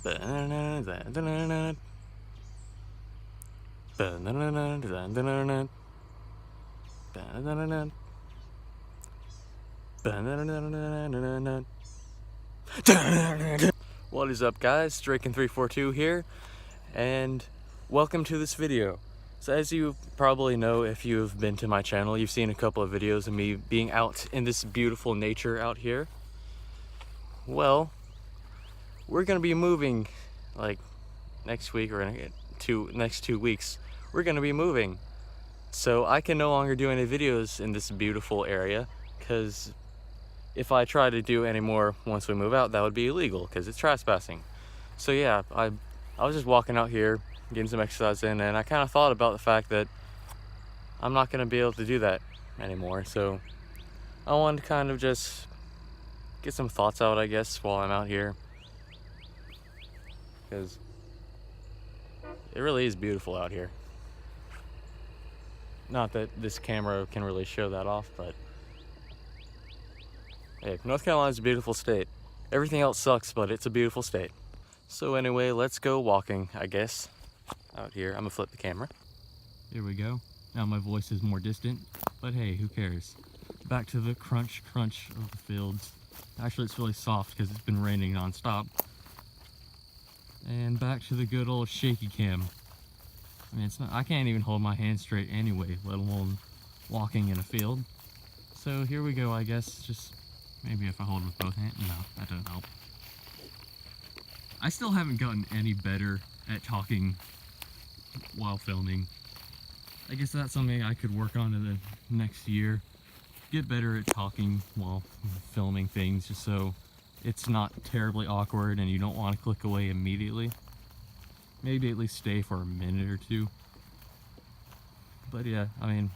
What is up, guys? Draken342 here, and welcome to this video. So as you probably know, if you've been to my channel, you've seen a couple of videos of me being out in this beautiful nature out here. Well, we're gonna be moving like next week or next 2 weeks. We're gonna be moving, so I can no longer do any videos in this beautiful area, because if I try to do any more once we move out, that would be illegal because it's trespassing. So yeah, I was just walking out here getting some exercise in, and I kind of thought about the fact that I'm not gonna be able to do that anymore. So I wanted to kind of just get some thoughts out, I guess, while I'm out here, because it really is beautiful out here. Not that this camera can really show that off, but hey, North Carolina's a beautiful state. Everything else sucks, but it's a beautiful state. So anyway, let's go walking, I guess, out here. I'm gonna flip the camera. Here we go. Now my voice is more distant, but hey, who cares? Back to the crunch of the fields. Actually, it's really soft because it's been raining non-stop. And back to the good old shaky cam. I mean, I can't even hold my hand straight anyway, let alone walking in a field. So here we go, I guess. Just maybe if I hold with both hands. No, that doesn't help. I still haven't gotten any better at talking while filming. I guess that's something I could work on in the next year. Get better at talking while filming things, just so it's not terribly awkward and you don't want to click away immediately. Maybe at least stay for a minute or two. But yeah, I mean,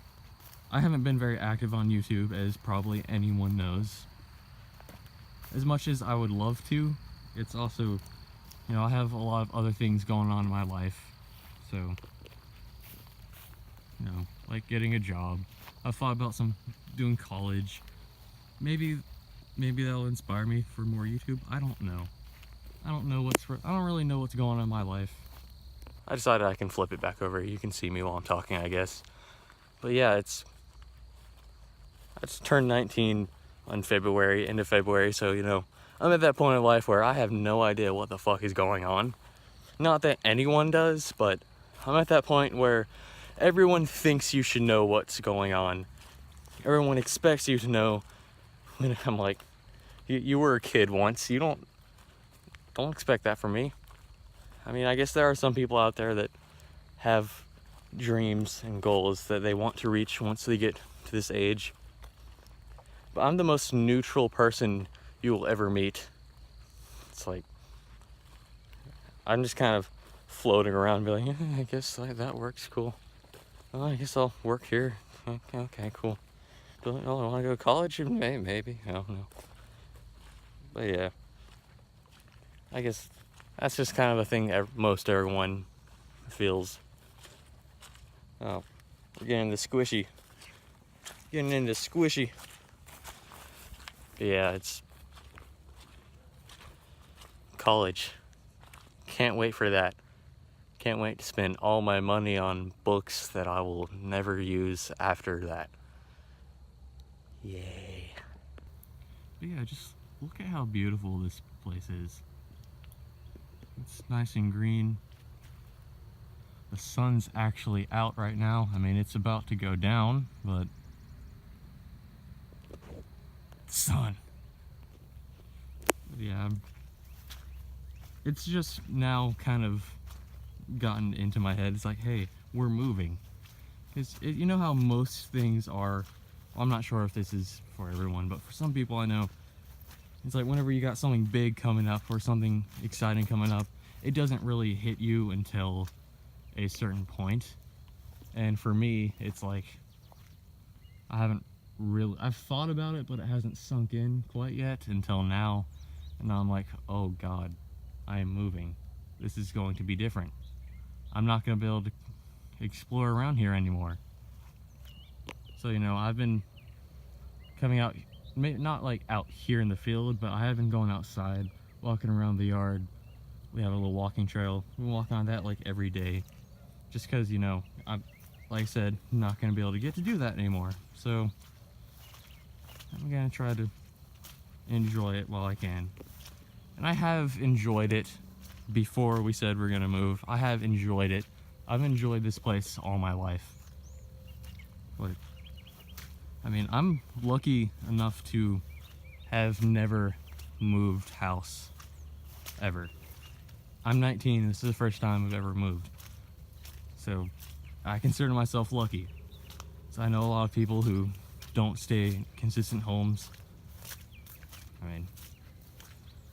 I haven't been very active on YouTube, as probably anyone knows. As much as I would love to, it's also, you know, I have a lot of other things going on in my life. So, you know, like getting a job. I've thought about doing college. Maybe that'll inspire me for more YouTube. I don't know. I don't really know what's going on in my life. I decided I can flip it back over. You can see me while I'm talking, I guess. But yeah, I just turned 19 on end of February, so you know, I'm at that point in life where I have no idea what the fuck is going on. Not that anyone does, but I'm at that point where everyone thinks you should know what's going on. Everyone expects you to know. And I'm like, you were a kid once. You don't expect that from me. I mean, I guess there are some people out there that have dreams and goals that they want to reach once they get to this age. But I'm the most neutral person you will ever meet. It's like, I'm just kind of floating around and be like, yeah, I guess that works, cool. Well, I guess I'll work here. Okay, cool. Do I want to go to college? Maybe, I don't know. But yeah, I guess that's just kind of a thing most everyone feels. Oh, we're getting into squishy. But yeah, it's college. Can't wait for that. Can't wait to spend all my money on books that I will never use after that. Yay. But yeah, just look at how beautiful this place is. It's nice and green. The sun's actually out right now. I mean, it's about to go down, but sun. But yeah, it's just now kind of gotten into my head. It's like, hey, we're moving. Because you know how most things are, well, I'm not sure if this is for everyone, but for some people I know, it's like whenever you got something big coming up or something exciting coming up, it doesn't really hit you until a certain point. And for me, it's like, I've thought about it, but it hasn't sunk in quite yet until now. And now I'm like, oh God, I am moving. This is going to be different. I'm not going to be able to explore around here anymore. So, you know, I've been coming out, not like out here in the field, but I have been going outside, walking around the yard, We have a little walking trail. We walk on that like every day. Just because, you know, I'm, like I said, not going to be able to get to do that anymore. So I'm going to try to enjoy it while I can. And I have enjoyed it before we said we're going to move. I have enjoyed it. I've enjoyed this place all my life. But, I mean, I'm lucky enough to have never moved house ever. I'm 19, this is the first time I've ever moved. So I consider myself lucky. So I know a lot of people who don't stay in consistent homes. I mean,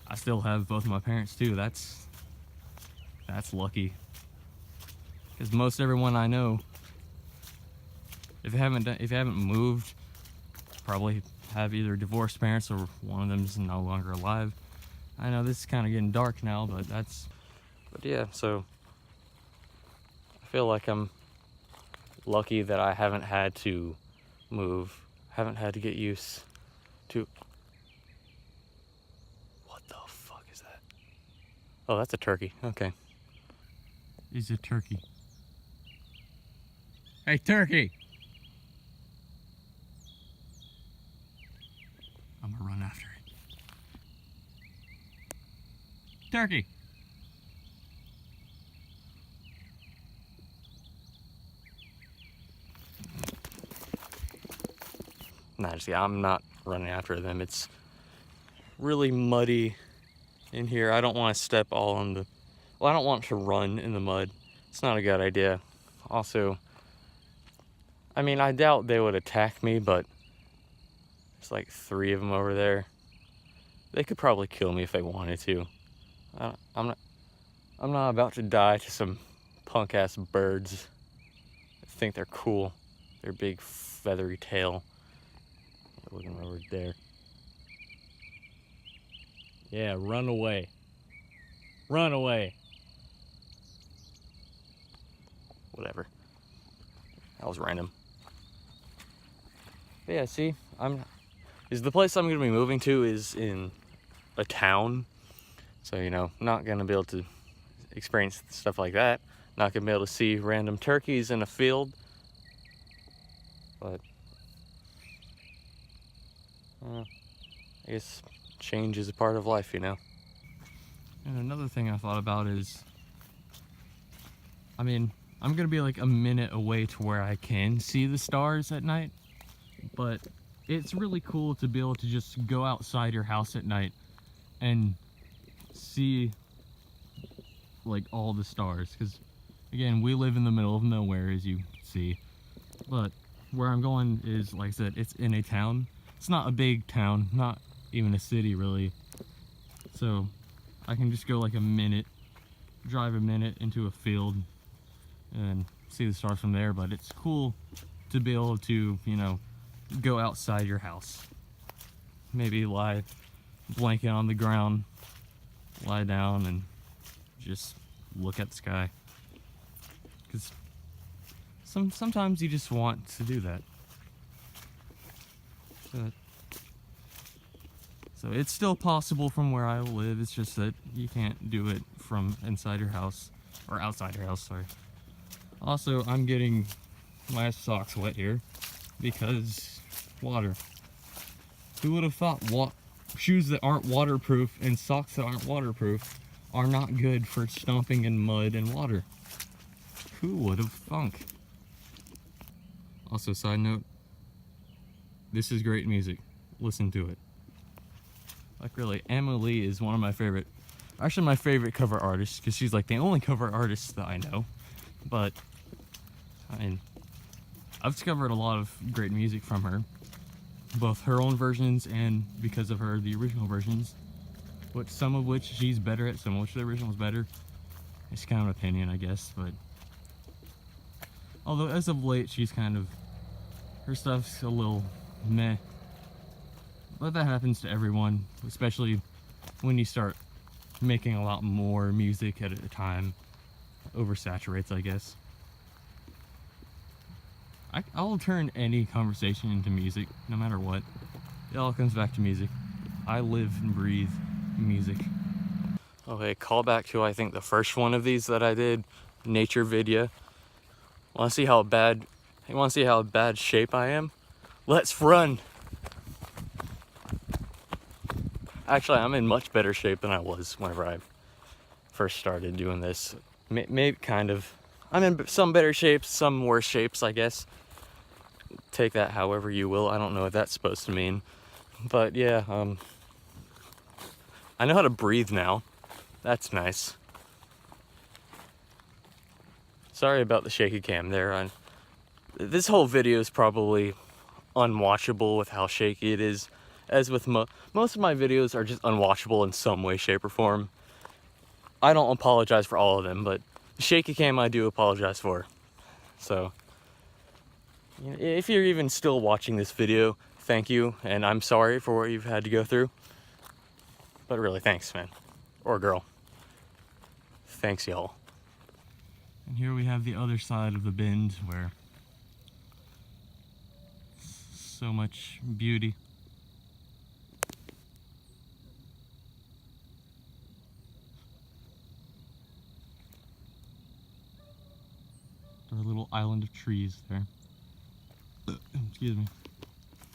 I still have both of my parents too. That's lucky. Because most everyone I know, if you haven't moved, probably have either divorced parents or one of them's no longer alive. I know this is kind of getting dark now, but yeah, so I feel like I'm lucky that I haven't had to move, haven't had to get used to. What the fuck is that? Oh, that's a turkey. Okay. It's a turkey. Hey, turkey! I'm gonna run after it. Turkey! Nah, just, yeah, I'm not running after them. It's really muddy in here. I don't want to step all on the... Well, I don't want to run in the mud. It's not a good idea. Also, I mean, I doubt they would attack me, but there's like 3 of them over there. They could probably kill me if they wanted to. I'm not about to die to some punk-ass birds. I think they're cool. Their big feathery tail. Look at them over there. Yeah, run away. Run away. Whatever. That was random. But yeah, see, the place I'm gonna be moving to is in a town. So, you know, not gonna be able to experience stuff like that. Not gonna be able to see random turkeys in a field. But I guess change is a part of life, you know. And another thing I thought about is, I mean, I'm gonna be like a minute away to where I can see the stars at night, but it's really cool to be able to just go outside your house at night and see like all the stars. Because again, we live in the middle of nowhere, as you see, but where I'm going is, like I said, it's in a town. It's not a big town, not even a city really. So I can just go like drive a minute into a field and see the stars from there. But it's cool to be able to, you know, go outside your house. Maybe lie blanket on the ground, lie down and just look at the sky. Because sometimes you just want to do that. So it's still possible from where I live. It's just that you can't do it from inside your house, or outside your house, sorry. Also, I'm getting my socks wet here because water. Who would have thought shoes that aren't waterproof and socks that aren't waterproof are not good for stomping in mud and water? Who would have thunk? Also, side note, this is great music. Listen to it. Like, really, Emily is one of my favorite, actually my favorite cover artist, because she's like the only cover artist that I know. But, I mean, I've discovered a lot of great music from her. Both her own versions and, because of her, the original versions. But some of which she's better at, some of which the original's better. It's kind of an opinion, I guess, but... Although, as of late, she's kind of... Her stuff's a little meh. But that happens to everyone, especially when you start making a lot more music at a time. Oversaturates, I guess. I'll turn any conversation into music, no matter what. It all comes back to music. I live and breathe music. Okay, call back to I think the first one of these that I did, nature vidya. Want to see how bad? You want to see how bad shape I am? Let's run. Actually, I'm in much better shape than I was whenever I first started doing this. Maybe kind of. I'm in some better shapes, some worse shapes, I guess. Take that however you will. I don't know what that's supposed to mean. But yeah, I know how to breathe now. That's nice. Sorry about the shaky cam there. This whole video is probably unwatchable with how shaky it is. As with most of my videos are just unwatchable in some way, shape, or form. I don't apologize for all of them, but the shaky cam I do apologize for. So, if you're even still watching this video, thank you, and I'm sorry for what you've had to go through. But really, thanks, man. Or girl. Thanks, y'all. And here we have the other side of the bend where so much beauty. Our little island of trees there. Excuse me.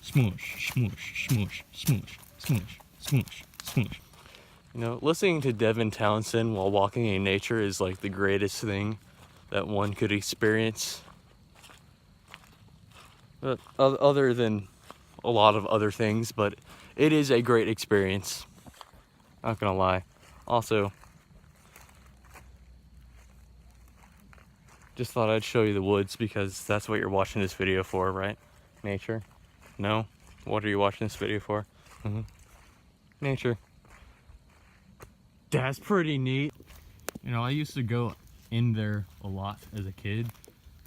Smoosh, smoosh, smoosh, smoosh, smoosh, smoosh, smoosh. You know, listening to Devin Townsend while walking in nature is like the greatest thing that one could experience. Other than a lot of other things, but it is a great experience. Not gonna lie. Also, just thought I'd show you the woods because that's what you're watching this video for, right? Nature? No? What are you watching this video for? Nature. That's pretty neat. You know, I used to go in there a lot as a kid,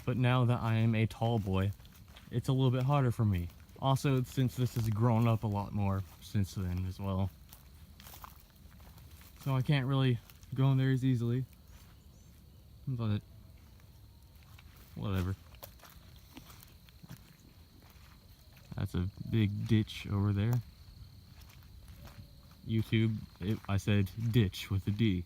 but now that I am a tall boy, it's a little bit harder for me. Also, since this has grown up a lot more since then as well. So I can't really go in there as easily. But whatever. That's a big ditch over there. YouTube, I said ditch with a D.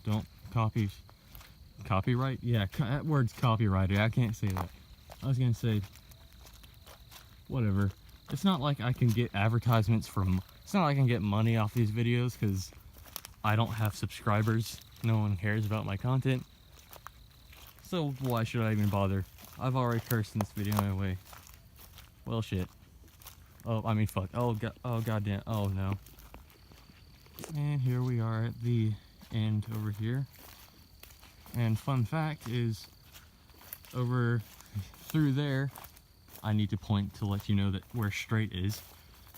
Don't copyright? Yeah, that word's copyrighted. I can't say that. I was gonna say, whatever. It's not like I can get advertisements from, it's not like I can get money off these videos because I don't have subscribers. No one cares about my content. So why should I even bother? I've already cursed in this video anyway. Well, shit. Oh, I mean, fuck. Oh, goddamn. Oh, no. And here we are at the end over here. And fun fact is, over through there, I need to point to let you know that where straight is.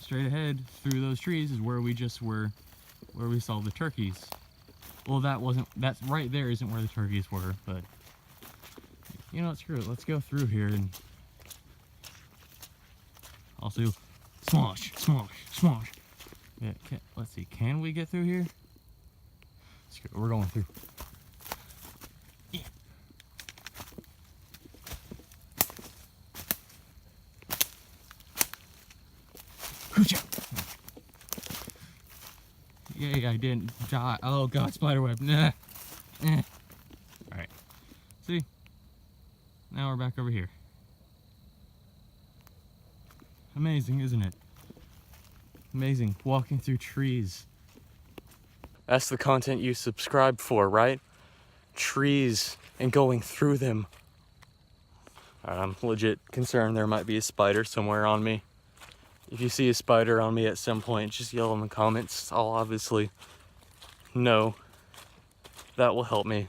Straight ahead through those trees is where we just were, where we saw the turkeys. Well, that's right there isn't where the turkeys were, but you know what, screw it. Let's go through here and also smosh, smosh, smosh. Yeah, let's see, can we get through here? Screw it, we're going through. Yeah. Yay, I didn't die. Oh god, spiderweb. Nah. Alright. See? Now we're back over here. Amazing, isn't it? Amazing. Walking through trees. That's the content you subscribe for, right? Trees and going through them. I'm legit concerned there might be a spider somewhere on me. If you see a spider on me at some point, just yell in the comments. I'll obviously know. That will help me.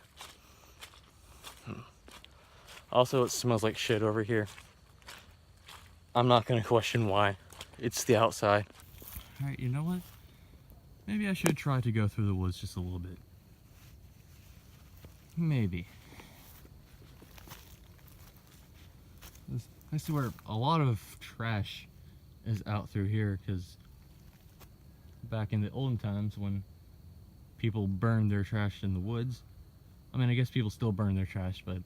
Also, it smells like shit over here. I'm not gonna question why. It's the outside. Alright, you know what? Maybe I should try to go through the woods just a little bit. Maybe. I swear, a lot of trash is out through here because back in the olden times when people burned their trash in the woods, I mean, I guess people still burn their trash, but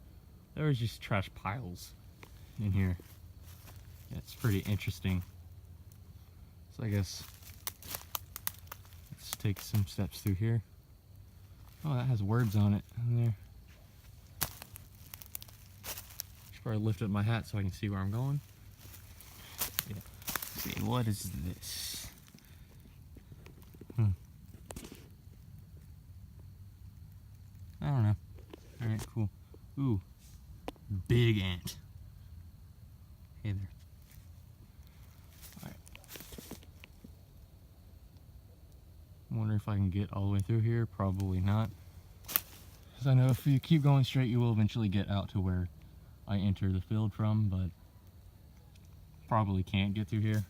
there was just trash piles in here. It's pretty interesting. So I guess let's take some steps through here. Oh, that has words on it in there. Should probably lift up my hat so I can see where I'm going. Yeah. Let's see, what is this? I don't know. Alright, cool. Ooh. Big ant. Hey there. Alright. I wonder if I can get all the way through here. Probably not. Because I know if you keep going straight, you will eventually get out to where I enter the field from, but probably can't get through here.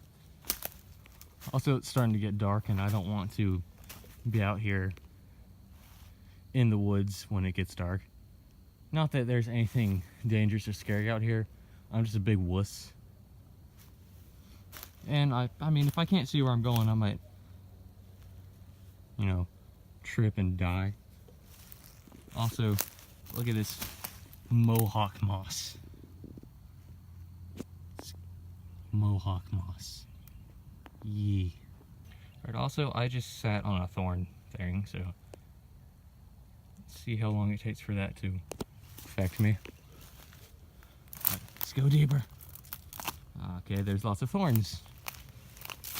Also, it's starting to get dark, and I don't want to be out here in the woods when it gets dark. Not that there's anything dangerous or scary out here. I'm just a big wuss. And I mean, if I can't see where I'm going, I might, you know, trip and die. Also, look at this mohawk moss. It's mohawk moss. Yee. Alright, also, I just sat on a thorn thing, so let's see how long it takes for that to affect me. Right, let's go deeper. Okay, there's lots of thorns.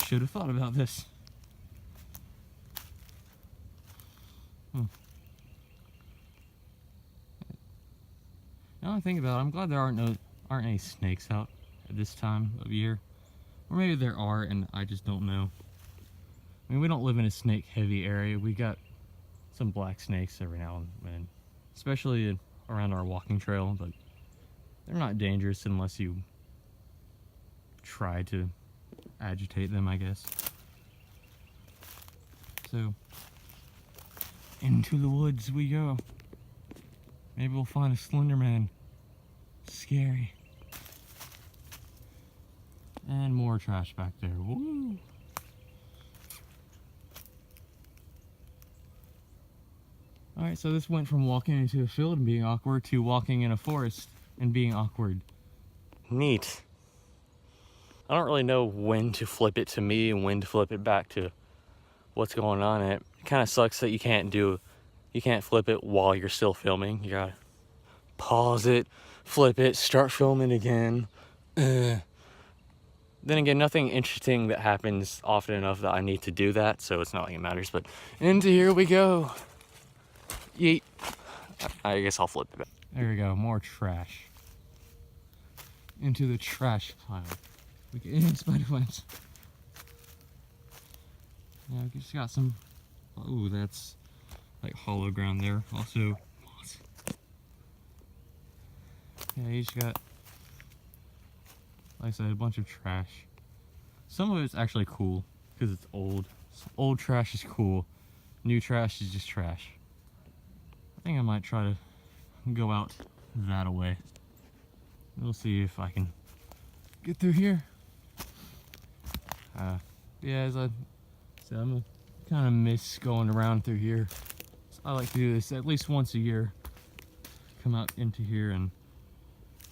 Should have thought about this. Now I think about it, I'm glad there aren't any snakes out at this time of year. Or maybe there are and I just don't know. I mean, we don't live in a snake-heavy area. We got some black snakes every now and then, especially around our walking trail, but they're not dangerous unless you try to agitate them, I guess. So, into the woods we go. Maybe we'll find a Slender Man. Scary. And more trash back there. Woo! Alright, so this went from walking into a field and being awkward to walking in a forest and being awkward. Neat. I don't really know when to flip it to me and when to flip it back to what's going on in it. It kind of sucks that you can't flip it while you're still filming. You gotta pause it, flip it, start filming again. Then again, nothing interesting that happens often enough that I need to do that, so it's not like it matters, but into here we go. Yeet. I guess I'll flip it back. There we go, more trash. Into the trash pile. We get in spider webs. Yeah, we just got some, ooh, that's like hollow ground there. Also, moss. Yeah, you just got, like I said, a bunch of trash. Some of it's actually cool because it's old. Old trash is cool. New trash is just trash. I think I might try to go out that way. We'll see if I can get through here. Yeah, as I said, I'm kind of miss going around through here. So I like to do this at least once a year. Come out into here and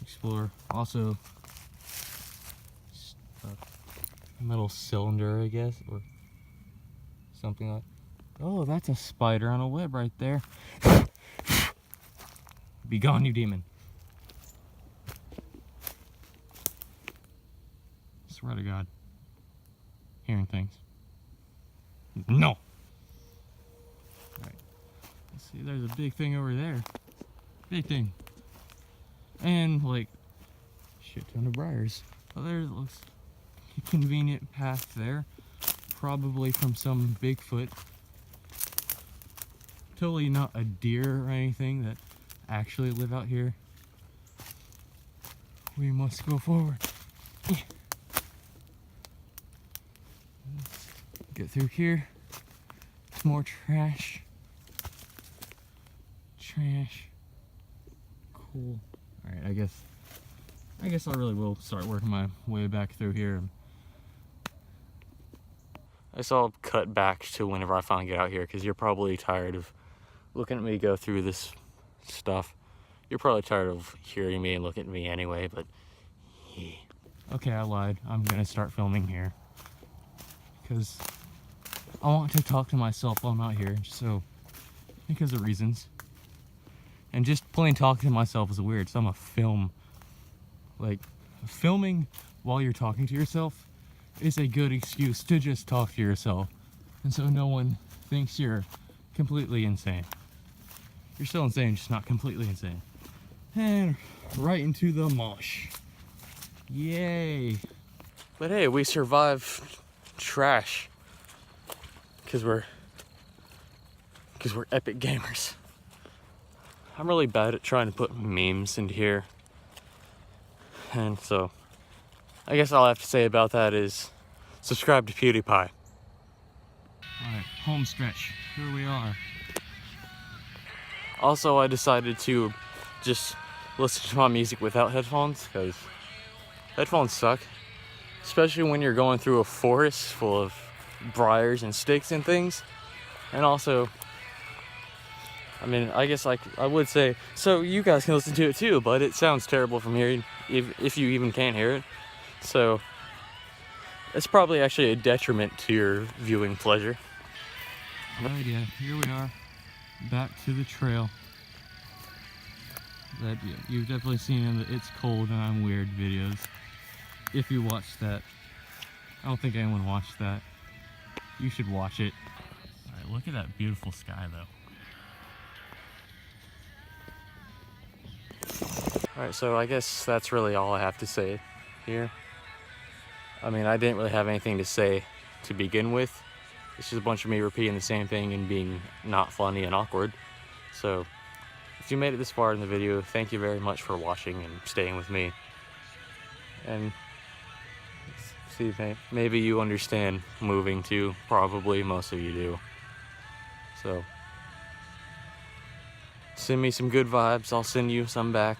explore. Also, a metal cylinder, I guess, or something like. Oh, that's a spider on a web right there. Be gone, you demon. Swear to God. Hearing things. No! Alright. Let's see, there's a big thing over there. Big thing. And, like, shit ton of briars. Oh, there it looks a convenient path there. Probably from some Bigfoot. Totally not a deer or anything that actually live out here. We must go forward. Yeah. Get through here. It's more trash. Trash. Cool. Alright, I guess I really will start working my way back through here. I guess I'll cut back to whenever I finally get out here, because you're probably tired of looking at me go through this stuff. You're probably tired of hearing me and looking at me anyway, but yeah. Okay, I lied. I'm gonna start filming here, because I want to talk to myself while I'm out here, so because of reasons. And just plain talking to myself is weird, so I'm a film. Like, filming while you're talking to yourself is a good excuse to just talk to yourself. And so no one thinks you're completely insane. You're still insane, just not completely insane. And right into the mosh. Yay. But hey, we survived trash. Because we're epic gamers. I'm really bad at trying to put memes into here. And so, I guess all I have to say about that is subscribe to PewDiePie. Alright, home stretch. Here we are. Also, I decided to just listen to my music without headphones, because headphones suck. Especially when you're going through a forest full of briars and sticks and things. And also, I mean, I guess like I would say, so you guys can listen to it too, but it sounds terrible from here, if you even can hear it. So, it's probably actually a detriment to your viewing pleasure. Alright, yeah, here we are, back to the trail. That you've definitely seen in the It's Cold and I'm Weird videos. If you watched that. I don't think anyone watched that. You should watch it. Alright, look at that beautiful sky though. Alright, so I guess that's really all I have to say here. I mean, I didn't really have anything to say to begin with. It's just a bunch of me repeating the same thing and being not funny and awkward. So, if you made it this far in the video, thank you very much for watching and staying with me. And see, maybe you understand moving too. Probably most of you do. So, send me some good vibes. I'll send you some back.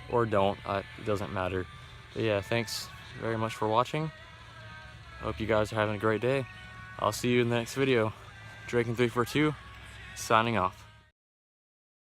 Or don't. It doesn't matter. But yeah, thanks very much for watching. Hope you guys are having a great day. I'll see you in the next video. Draken342, signing off.